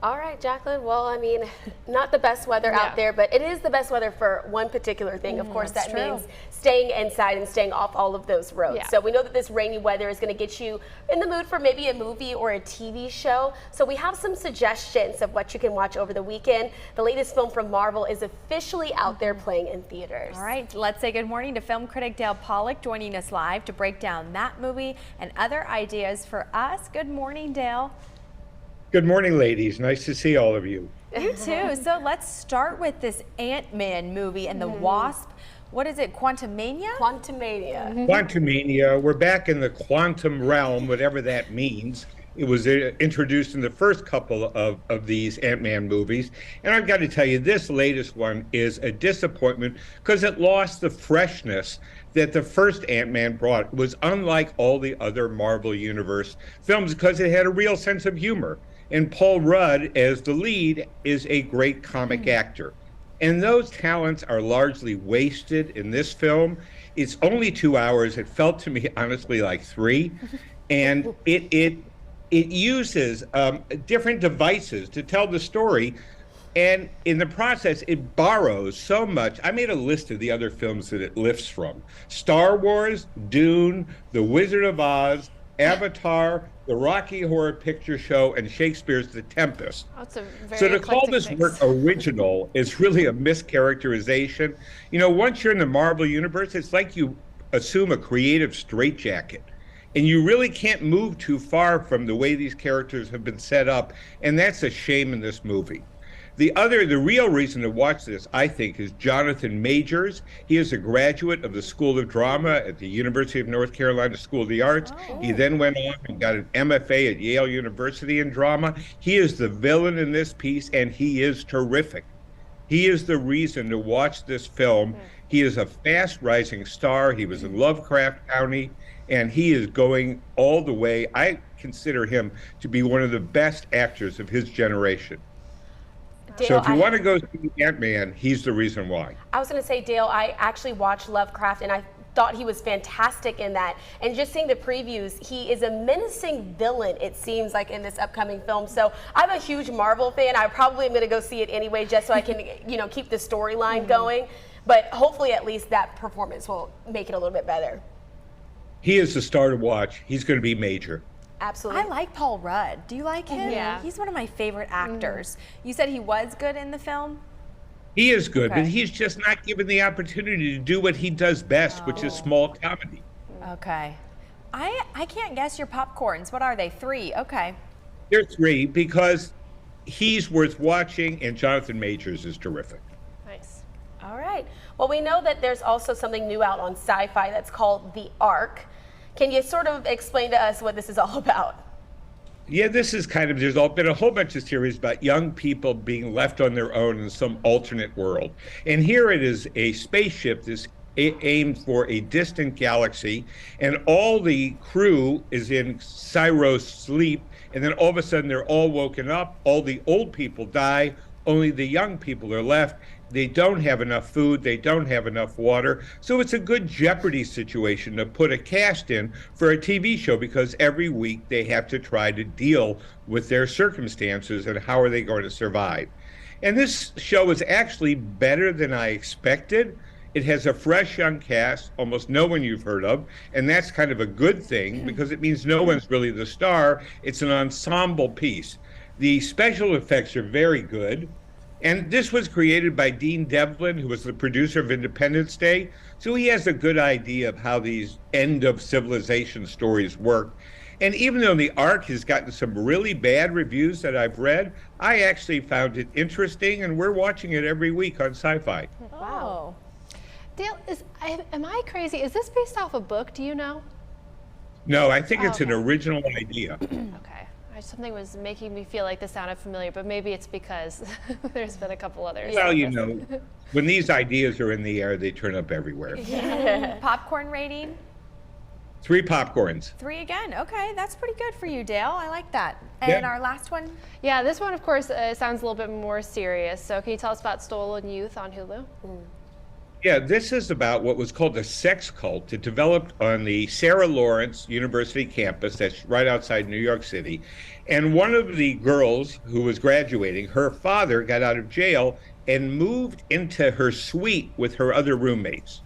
All right, Jacqueline. Well, I mean, not the best weather out there, but it is the best weather for one particular thing. Of course, that means staying inside and staying off all of those roads. So we know that this rainy weather is going to get you in the mood for maybe a movie or a TV show. So we have some suggestions of what you can watch over the weekend. The latest film from Marvel is officially out there playing in theaters. All right, let's say good morning to film critic Dale Pollak joining us live to break down that movie and other ideas for us. Good morning, Dale. Good morning, ladies. Nice to see all of you. You too. So let's start with this Ant-Man movie and the Wasp. What is it, Quantumania? Quantumania. Quantumania. We're back in the quantum realm, whatever that means. It was introduced in the first couple of these Ant-Man movies. And I've got to tell you, this latest one is a disappointment because it lost the freshness that the first Ant-Man brought. It was unlike all the other Marvel Universe films because it had a real sense of humor. And Paul Rudd, as the lead, is a great comic actor. And those talents are largely wasted in this film. It's only 2 hours. It felt to me, honestly, like 3. And it uses different devices to tell the story. And in the process, it borrows so much. I made a list of the other films that it lifts from. Star Wars, Dune, The Wizard of Oz, Avatar, the Rocky Horror Picture Show, and Shakespeare's The Tempest. Oh, it's a very so to call this mix. work original is really a mischaracterization. You know, once you're in the Marvel Universe, it's like you assume a creative straitjacket. And you really can't move too far from the way these characters have been set up. And that's a shame in this movie. The real reason to watch this, I think, is Jonathan Majors. He is a graduate of the School of Drama at the University of North Carolina School of the Arts. Oh. He then went on and got an MFA at Yale University in drama. He is the villain in this piece, and he is terrific. He is the reason to watch this film. He is a fast-rising star. He was in Lovecraft County, and he is going all the way. I consider him to be one of the best actors of his generation. Dale, so if you want to go see Ant-Man, he's the reason why. I was going to say, Dale, I actually watched Lovecraft, and I thought he was fantastic in that. And just seeing the previews, he is a menacing villain, it seems like, in this upcoming film. So I'm a huge Marvel fan. I probably am going to go see it anyway, just so I can, keep the storyline going. But hopefully, at least that performance will make it a little bit better. He is the star to watch. He's going to be major. Absolutely. I like Paul Rudd. Do you like him? Yeah. He's one of my favorite actors. You said he was good in the film? He is good, but he's just not given the opportunity to do what he does best, which is small comedy. Okay. I can't guess your popcorns. What are they? 3. Okay. They're 3 because he's worth watching, and Jonathan Majors is terrific. Nice. All right. Well, we know that there's also something new out on Sci-Fi that's called The Ark. Can you sort of explain to us what this is all about? Yeah, this is there's been a whole bunch of series about young people being left on their own in some alternate world. And here it is a spaceship that's aimed for a distant galaxy, and all the crew is in Cyros sleep, and then all of a sudden they're all woken up, all the old people die, only the young people are left. They don't have enough food, they don't have enough water. So it's a good Jeopardy situation to put a cast in for a TV show because every week they have to try to deal with their circumstances and how are they going to survive. And this show is actually better than I expected. It has a fresh young cast, almost no one you've heard of, and that's kind of a good thing because it means no one's really the star. It's an ensemble piece. The special effects are very good. And this was created by Dean Devlin, who was the producer of Independence Day. So he has a good idea of how these end of civilization stories work. And even though The Ark has gotten some really bad reviews that I've read, I actually found it interesting, and we're watching it every week on Sci-Fi. Wow. Dale, am I crazy? Is this based off a book? Do you know? No, I think it's an original idea. Okay. Something was making me feel like this sounded familiar, but maybe it's because there's been a couple others. Well, when these ideas are in the air, they turn up everywhere. Popcorn rating? 3 popcorns. 3 again. Okay, that's pretty good for you, Dale. I like that. And our last one? Yeah, this one, of course, sounds a little bit more serious. So can you tell us about Stolen Youth on Hulu? Yeah, this is about what was called a sex cult. It developed on the Sarah Lawrence University campus that's right outside New York City. And one of the girls who was graduating, her father got out of jail and moved into her suite with her other roommates,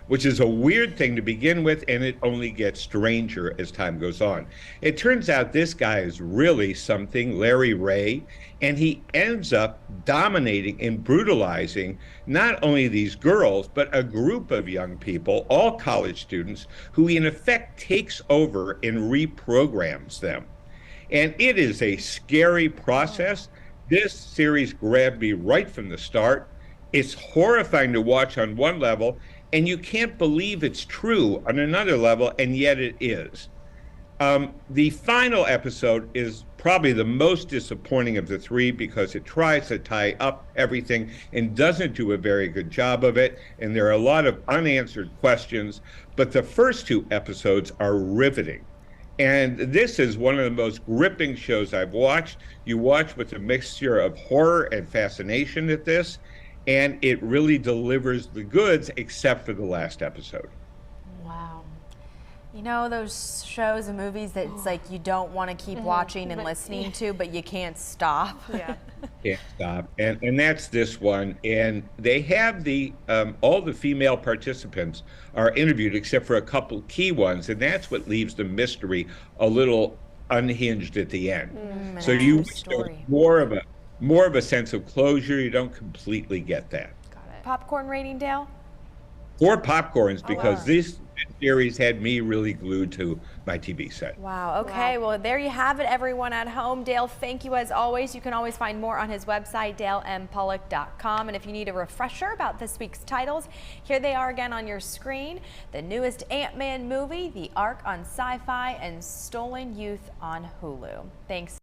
which is a weird thing to begin with, and it only gets stranger as time goes on. It turns out this guy is really something, Larry Ray, and he ends up dominating and brutalizing not only these girls, but a group of young people, all college students, who he in effect takes over and reprograms them. And it is a scary process. This series grabbed me right from the start. It's horrifying to watch on one level, and you can't believe it's true on another level, and yet it is. The final episode is probably the most disappointing of the three because it tries to tie up everything and doesn't do a very good job of it, and there are a lot of unanswered questions, but the first two episodes are riveting. And this is one of the most gripping shows I've watched. You watch with a mixture of horror and fascination at this, and it really delivers the goods except for the last episode. Wow. You know those shows and movies that it's like you don't want to keep watching and listening to, but you can't stop. Yeah. Can't stop. And that's this one. And they have the all the female participants are interviewed except for a couple key ones, and that's what leaves the mystery a little unhinged at the end. So you wish there was more of a sense of closure. You don't completely get that. Got it. Popcorn rating, Dale? 4 popcorns because this series had me really glued to my TV set. Wow. Okay. Well, there you have it, everyone at home. Dale, thank you as always. You can always find more on his website, dalempollack.com. And if you need a refresher about this week's titles, here they are again on your screen. The newest Ant-Man movie, The Ark on Sci-Fi, and Stolen Youth on Hulu. Thanks.